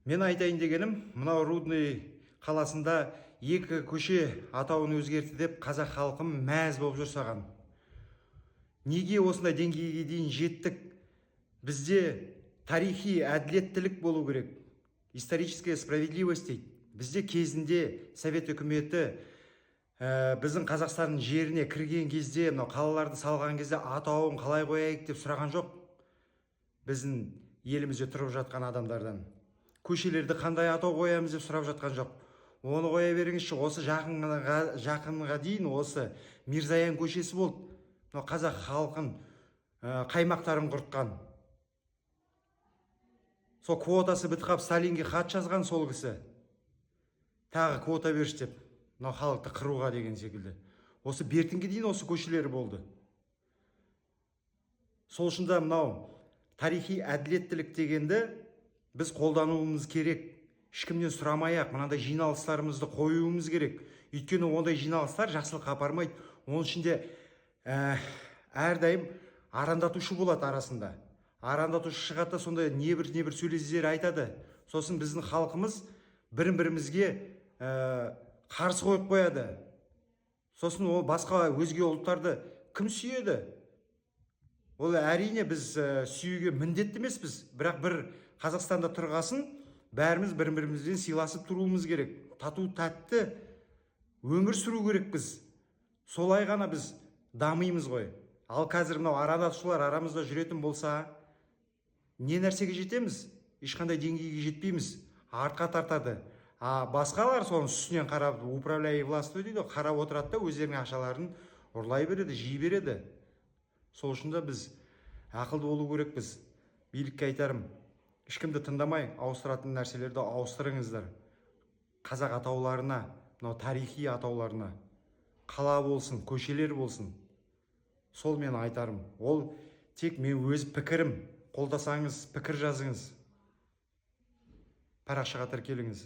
Мен айтайын дегенім, мынау Рудный қаласында екі көше атауын өзгерті деп қазақ халқым мәз болып жүр саған. Неге осындай деңгейге дейін жеттік? Бізде тарихи әділеттілік болу керек. Историческая справедливость дейді. Бізде кезінде Совет үкіметі біздің Қазақстанның жеріне кірген кезде, мынау қалаларды салған кезде атауын қалай қояйық деп сұраған жоқ. Біздің елімізде тұрып жатқан адамдардан көшелерді қандай атау қоямыз деп сұрап жатқан жоқ. Оны қоя беріңізші. Осы жақынға дейін осы Мирзаян көшесі болды. Қазақ халқын қаймақтарын құртқан. Сол квотасы бітіп қалып Сталинге хат жазған сол кісі. Тағы квота берші деп, халықты қыруға деген секілді. Осы бертінге дейін осы көшелер болды. Сол үшін де мынау тарихи әділеттілік дегенді біз қолдануымыз керек. Ешкімнен сұрамай-ақ мынандай жиналыстарымызды қоюымыз керек. Өйткені ондай жиналыстар жақсылыққа апармайды. Оның ішінде әрдайым арандатушы болады арасында. Арандатушы шығады да сондай небір сөйлездер айтады. Сосын біздің халқымыз бірін-бірімізге қарсы қойып қояды. Сосын ол басқа өзге ұлттарды кім сүйеді? Ол әрине біз сүюге міндетті емеспіз. Бірақ бір Қазақстанда тұрғасын бәріміз бірін-бірімізбен сыйласып тұруымыз керек. Тату тәтті өмір сүру керек біз. Солай ғана біз дамимыз ғой. Ал қазір мынау арандатушылар арамызда жүретін болса, не нәрсеге жетеміз? Ешқандай деңгейге жетпейміз. Артқа тартады. Басқалар соның үстінен қарап, управляй властью дейді, қарап отырады да өздерінің ақшаларын ұрлай береді, жей береді. Сол үшін де біз ақылды болу керекпіз. Билікке айтарым, ешкімді тыңдамай, ауыстыратын нәрселерді ауыстырыңыздар. Қазақ атауларына, мынау тарихи атауларына, қала болсын, көшелер болсын. Сол мен айтарым. Ол тек мен өз пікірім. Қолдасаңыз, пікір жазыңыз. Парақшаға тіркеліңіз.